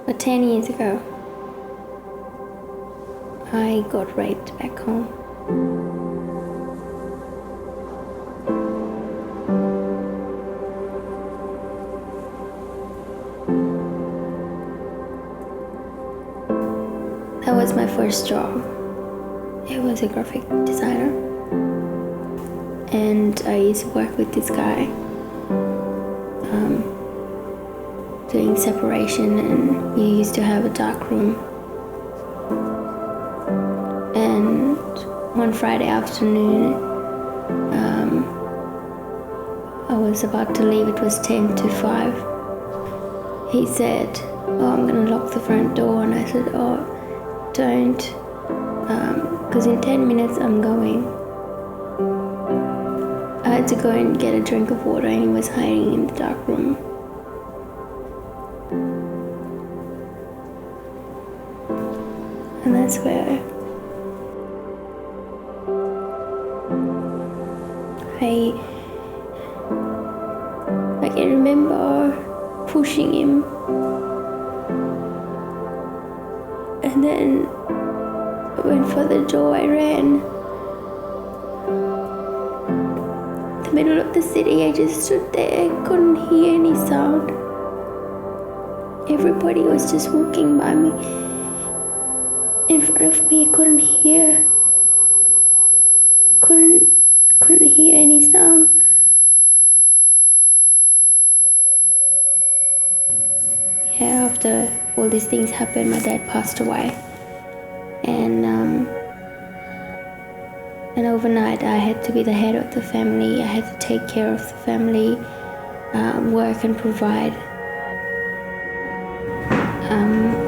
But 10 years ago, I got raped back home. That was my first job. It was a graphic designer. And I used to work with this guy, doing separation, and we used to have a dark room. And one Friday afternoon, I was about to leave. It was 10 to 5. He said, "Oh, I'm gonna lock the front door." And I said, "Oh, don't, because in 10 minutes I'm going." I had to go and get a drink of water, and he was hiding in the dark room. And that's where I can remember pushing him, and then I went for the door. I ran. The middle of the city, I just stood there. I couldn't hear any sound. Everybody was just walking by me. In front of me, I couldn't hear. Couldn't hear any sound. Yeah, after all these things happened, my dad passed away. And overnight I had to be the head of the family. I had to take care of the family, work and provide.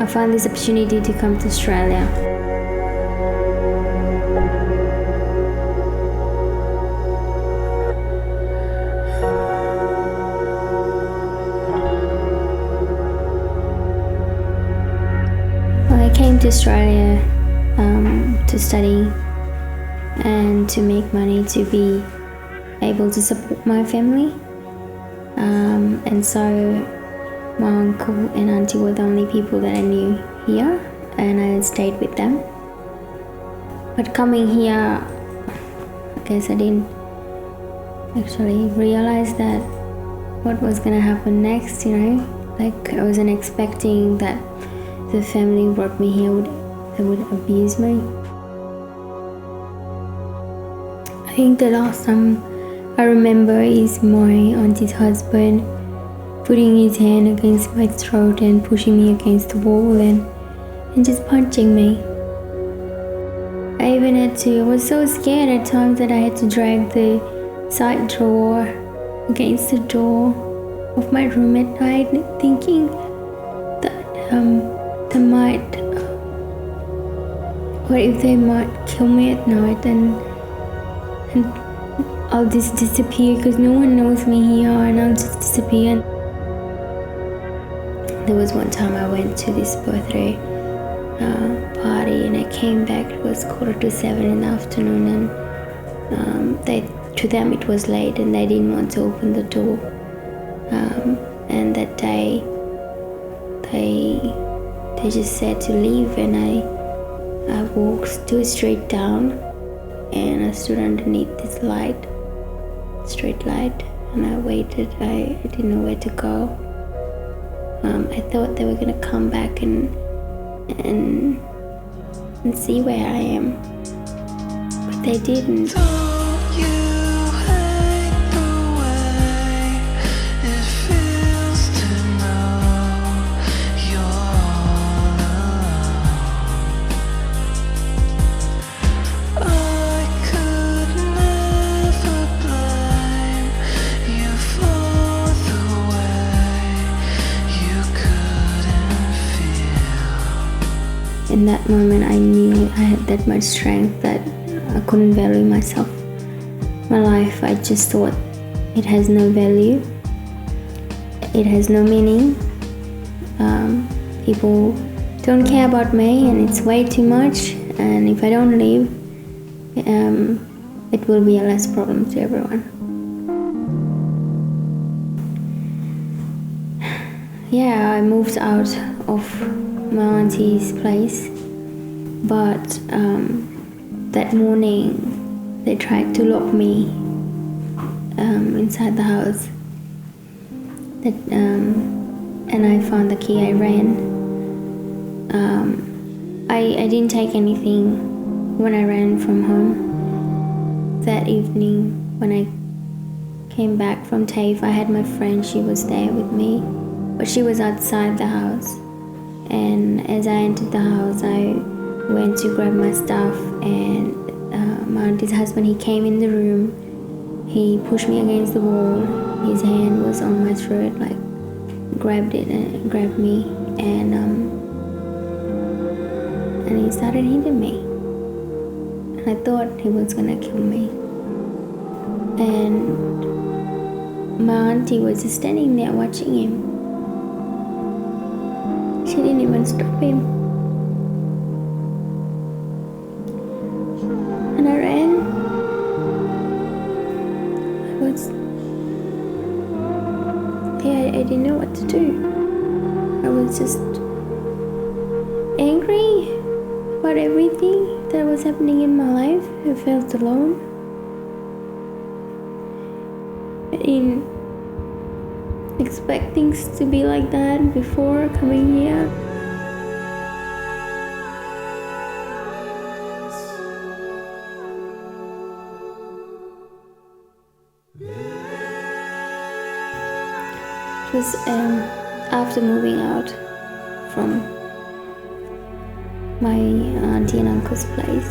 I found this opportunity to come to Australia. I came to Australia to study and to make money to be able to support my family. And so my uncle and auntie were the only people that I knew here, and I stayed with them. But coming here, I guess I didn't actually realize that what was gonna happen next, Like, I wasn't expecting that the family who brought me here would abuse me. I think the last time I remember is my auntie's husband putting his hand against my throat and pushing me against the wall and just punching me. I was so scared at times that I had to drag the side drawer against the door of my room at night, thinking that what if they might kill me at night and I'll just disappear because no one knows me here, and I'll just disappear. There was one time I went to this birthday party and I came back. It was 7:15 in the afternoon, and to them it was late and they didn't want to open the door. And that day they just said to leave, and I walked 2 streets down and I stood underneath this street light, and I waited. I didn't know where to go. I thought they were gonna come back and see where I am, but they didn't. In that moment, I knew I had that much strength that I couldn't value myself. My life, I just thought it has no value. It has no meaning. People don't care about me, and it's way too much. And if I don't leave, it will be a less problem to everyone. Yeah, I moved out of my auntie's place, but that morning they tried to lock me inside the house. And I found the key. I ran. I didn't take anything when I ran from home. That evening, when I came back from TAFE, I had my friend. She was there with me, but she was outside the house. And as I entered the house, I went to grab my stuff, and my auntie's husband, he came in the room. He pushed me against the wall. His hand was on my throat, like grabbed me, and he started hitting me. And I thought he was gonna kill me. And my auntie was just standing there watching him. She didn't even stop him. And I ran. I didn't know what to do. I was just angry about everything that was happening in my life. I felt alone. I didn't expect things to be like that before coming here. It was after moving out from my auntie and uncle's place.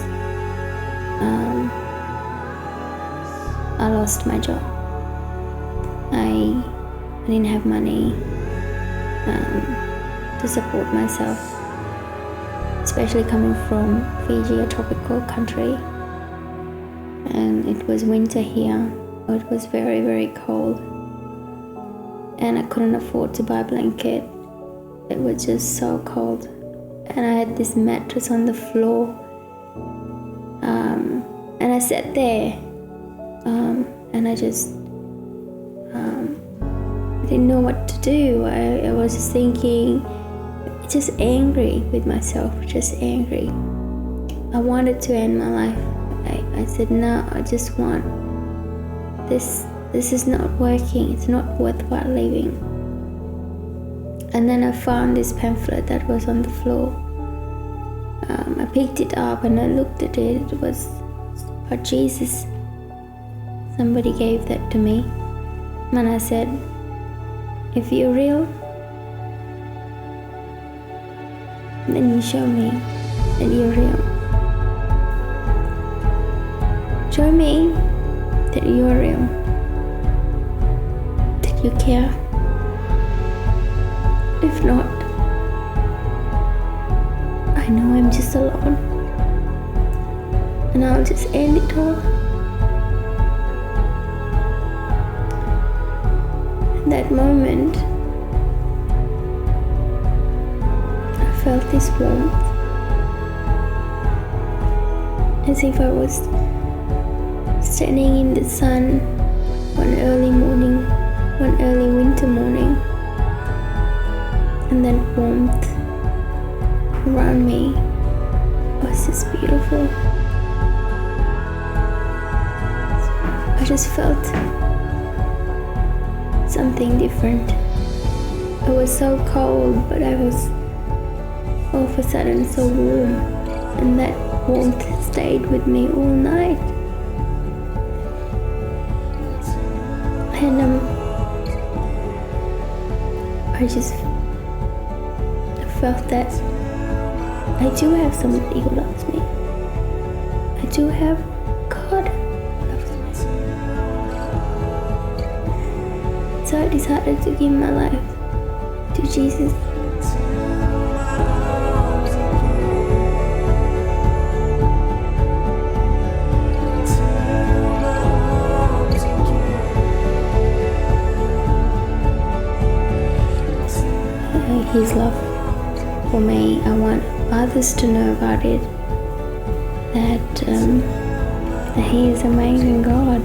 I lost my job. I didn't have money to support myself, especially coming from Fiji, a tropical country, and it was winter here. It was very, very cold, and I couldn't afford to buy a blanket. It was just so cold, and I had this mattress on the floor, and I sat there, and I just didn't know what to do. I was just thinking, just angry with myself, just angry. I wanted to end my life. I said, no, I just want this. This is not working. It's not worthwhile living. And then I found this pamphlet that was on the floor. I picked it up and I looked at it. It was about Jesus. Somebody gave that to me. And I said, if you're real, then you show me that you're real. Show me that you're real, that you care. If not, I know I'm just alone, and I'll just end it all. In that moment, I felt this warmth, as if I was standing in the sun one early morning, one early winter morning, and that warmth around me was just beautiful. I just felt something different. It was so cold, but I was all of a sudden so warm, and that warmth stayed with me all night. And I just felt that I do have somebody who loves me. I do have God who loves me. So I decided to give my life to Jesus. His love for me, I want others to know about it, that He is an amazing God.